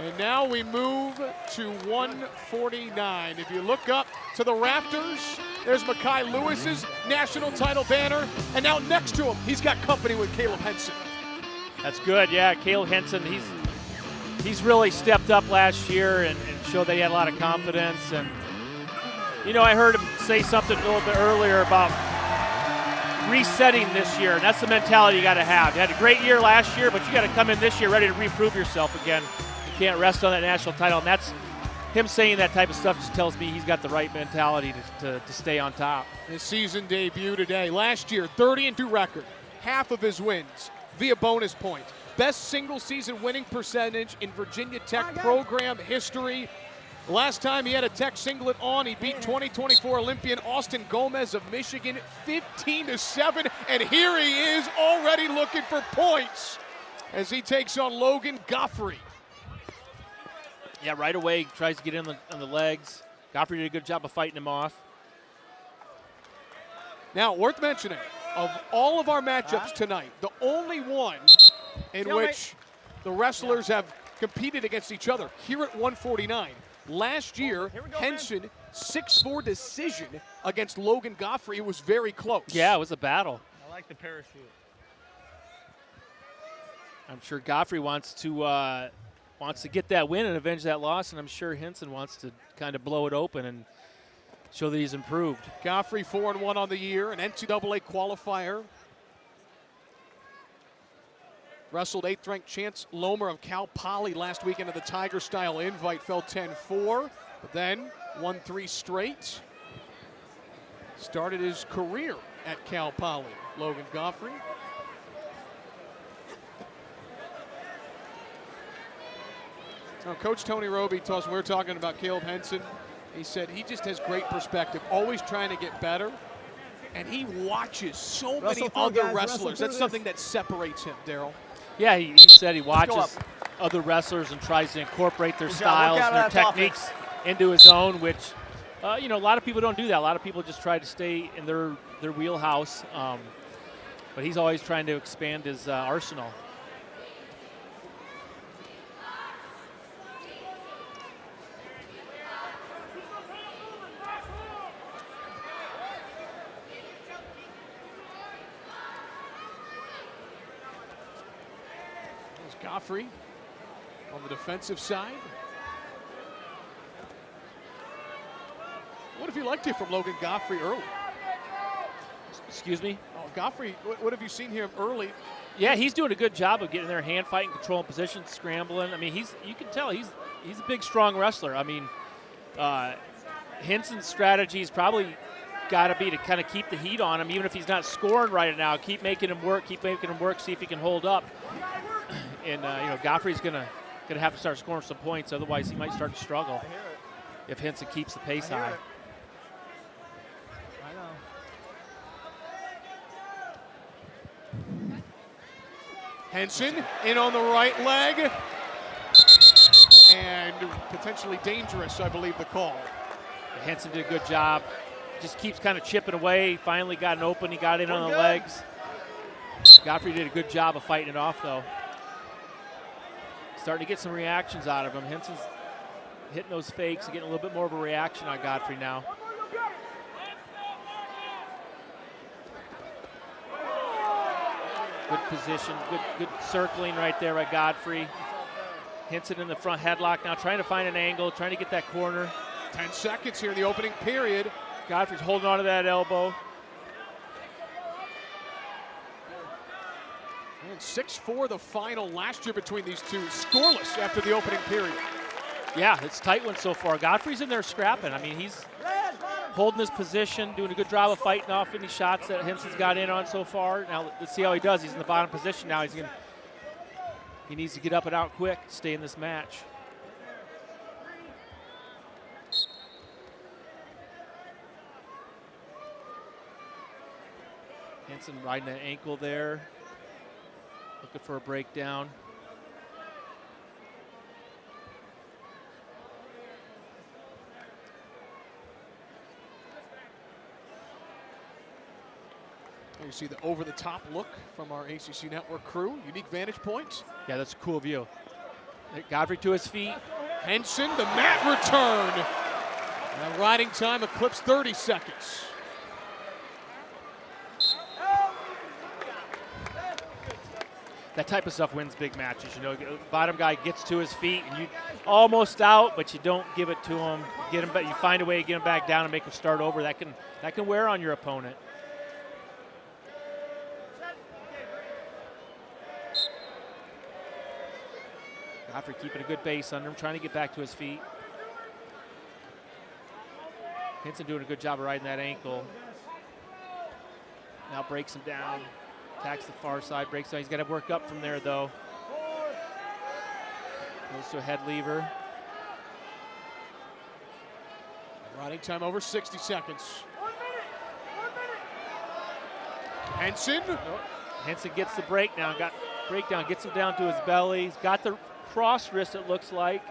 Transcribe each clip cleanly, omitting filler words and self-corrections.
And now we move to 149. If you look up to the rafters, there's Mekhi Lewis's national title banner. And now next to him, he's got company with Caleb Henson. That's good, yeah. Caleb Henson, he's really stepped up last year and showed that he had a lot of confidence. And, you know, I heard him say something a little bit earlier about resetting this year, and that's the mentality you got to have. You had a great year last year, but you got to come in this year ready to reprove yourself again. You can't rest on that national title, and that's him saying that type of stuff just tells me he's got the right mentality to stay on top. His season debut today. Last year, 30-2 record, half of his wins via bonus point. Best single-season winning percentage in Virginia Tech program history. Last time he had a Tech singlet on, he beat 2024 Olympian Austin Gomez of Michigan 15-7, and here he is already looking for points as he takes on Logan Goffrey. Yeah, right away tries to get in on the legs. Goffrey did a good job of fighting him off. Now, worth mentioning, of all of our matchups tonight, the only one in which the wrestlers have competed against each other here at 149. Last year, Henson, 6-4 decision against Logan Goffrey. It was very close. Yeah, it was a battle. I like the parachute. I'm sure Goffrey wants to get that win and avenge that loss, and I'm sure Henson wants to kind of blow it open and show that he's improved. Goffrey 4-1 on the year, an NCAA qualifier. Wrestled 8th-ranked Chance Lomer of Cal Poly last weekend at the Tiger-style invite, fell 10-4, but then won 3 straight. Started his career at Cal Poly, Logan Goffrey. Now, Coach Tony Roby told us, we were talking about Caleb Henson, he said he just has great perspective, always trying to get better, and he watches so many other wrestlers. That's something that separates him, Daryl. Yeah, he said he watches other wrestlers and tries to incorporate their styles and their techniques into his own, which, you know, a lot of people don't do that. A lot of people just try to stay in their wheelhouse, but he's always trying to expand his arsenal. Goffrey on the defensive side. What have you liked here from Logan Goffrey early? Excuse me? Oh, Goffrey, what have you seen here early? Yeah, he's doing a good job of getting there, hand fighting, controlling position, scrambling. I mean, you can tell he's a big, strong wrestler. I mean, Henson's strategy's probably got to be to kind of keep the heat on him, even if he's not scoring right now. Keep making him work, see if he can hold up. And, you know, Goffrey's going to have to start scoring some points. Otherwise, he might start to struggle if Henson keeps the pace high. I know. Henson in on the right leg. And potentially dangerous, I believe, the call. Henson did a good job. Just keeps kind of chipping away. Finally got an open. He got in on the legs. Goffrey did a good job of fighting it off, though. Starting to get some reactions out of him. Henson's hitting those fakes and getting a little bit more of a reaction on Goffrey now. Good position, good circling right there by Goffrey. Henson in the front headlock now, trying to find an angle, trying to get that corner. 10 seconds here in the opening period. Goffrey's holding on to that elbow. And 6-4 the final last year between these two. Scoreless after the opening period. Yeah, it's a tight one so far. Godfrey's in there scrapping. I mean, he's holding his position, doing a good job of fighting off any shots that Henson's got in on so far. Now, let's see how he does. He's in the bottom position now. He needs to get up and out quick, stay in this match. Henson riding an ankle there. Looking for a breakdown. You see the over-the-top look from our ACC Network crew. Unique vantage point. Yeah, that's a cool view. Godfrey to his feet. Henson, the mat return. And riding time eclipsed 30 seconds. That type of stuff wins big matches. You know, bottom guy gets to his feet and you almost out, but you don't give it to him. Get him, but you find a way to get him back down and make him start over. That can wear on your opponent. Godfrey keeping a good base under him, trying to get back to his feet. Henson doing a good job of riding that ankle. Now breaks him down. Attacks the far side, breaks down. He's got to work up from there, though. Goes to a head lever. Riding time over 60 seconds. Henson. Henson gets the breakdown. Gets him down to his belly. He's got the cross wrist, it looks like.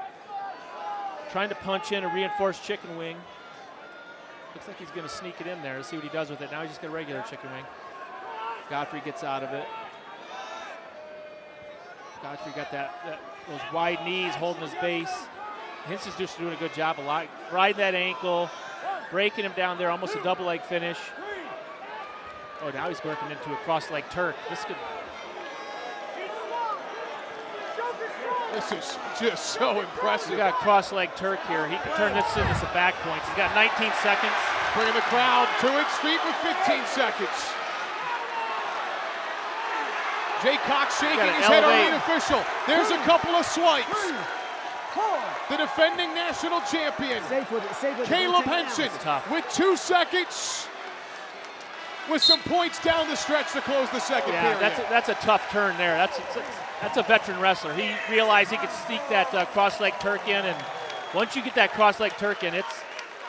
Trying to punch in a reinforced chicken wing. Looks like he's going to sneak it in there. Let's see what he does with it. Now he's just got a regular chicken wing. Godfrey gets out of it. Godfrey got those wide knees holding his base. Henson's just doing a good job riding that ankle, breaking him down there, almost a double leg finish. Oh, now he's working into a cross leg Turk. This is just so impressive. We got a cross leg Turk here. He can turn this into some back points. He's got 19 seconds. Bringing the crowd to its feet with 15 seconds. Jay Cox shaking his head on the official. There's a couple of swipes. The defending national champion, Caleb Henson, with 2 seconds, with some points down the stretch to close the second period. That's a tough turn there. That's a veteran wrestler. He realized he could sneak that cross leg Turk in, and once you get that cross leg Turk in,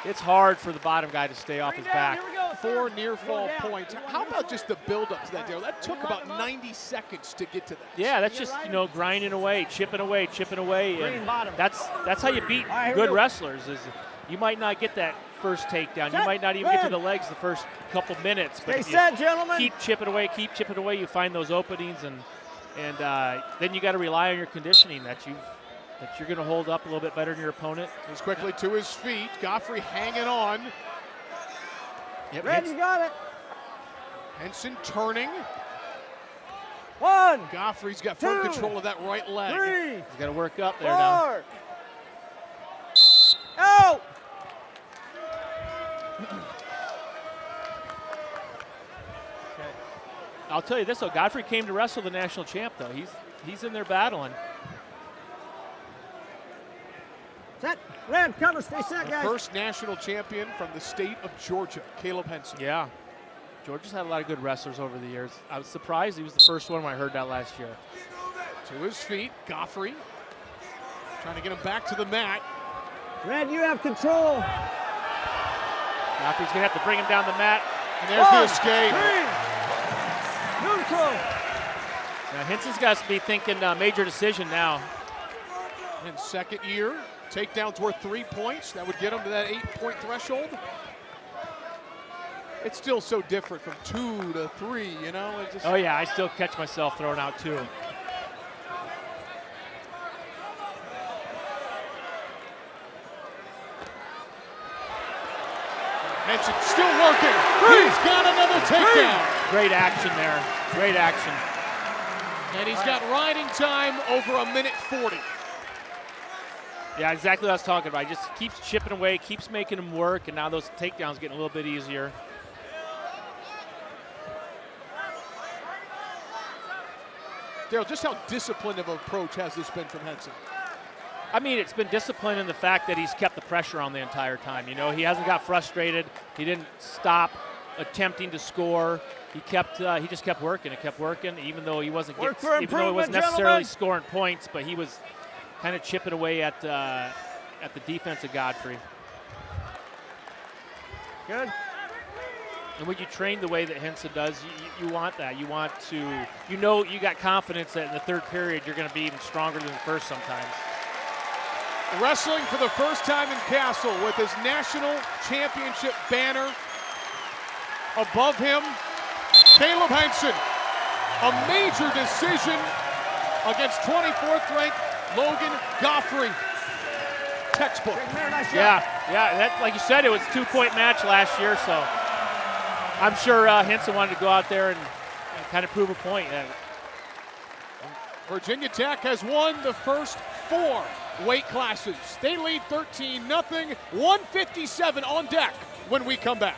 it's hard for the bottom guy to stay off his back. 4 near fall points. How about just the build up to that, Daryl? That took about 90 seconds to get to that. Yeah, that's just, grinding away, chipping away. And that's how you beat good wrestlers. Is you might not get that first takedown. You might not even get to the legs the first couple minutes. But if you keep chipping away, you find those openings, and then you got to rely on your conditioning that you're going to hold up a little bit better than your opponent. He's quickly to his feet. Godfrey hanging on. Yep, Red, you got it. Henson turning. 1. Godfrey's got firm control of that right leg. 3. He's got to work up there now. 4. Out. I'll tell you this, though. Godfrey came to wrestle the national champ, though. He's in there battling. Set. Red, cover, stay set, guys. First national champion from the state of Georgia, Caleb Henson. Yeah. Georgia's had a lot of good wrestlers over the years. I was surprised he was the first one when I heard that last year. To his feet, Godfrey. Trying to get him back to the mat. Red, you have control. Godfrey's going to have to bring him down the mat. And there's the escape. 3. Neutral. Now Henson's got to be thinking major decision now. In second year, takedowns worth 3 points. That would get him to that 8-point threshold. It's still so different from 2 to 3, you know? Oh yeah, I still catch myself throwing out 2. Henson still working. He's got another takedown. Great action there. Great action. And he's got riding time over 1:40. Yeah, exactly what I was talking about. He just keeps chipping away, keeps making him work, and now those takedowns getting a little bit easier. Daryl, just how disciplined of an approach has this been from Henson? I mean, it's been disciplined in the fact that he's kept the pressure on the entire time. You know, he hasn't got frustrated. He didn't stop attempting to score. He just kept working and kept working, even though he wasn't necessarily scoring points, but he was kind of chipping away at the defense of Godfrey. Good. And when you train the way that Henson does, you want that. You want to, you got confidence that in the third period you're going to be even stronger than the first sometimes. Wrestling for the first time in Castle with his national championship banner above him, Caleb Henson. A major decision against 24th ranked Logan Goffrey. Textbook. Nice shot. Yeah, that, like you said, it was a 2-point match last year, so I'm sure Henson wanted to go out there and kind of prove a point. Virginia Tech has won the first 4 weight classes. They lead 13-0, 157 on deck when we come back.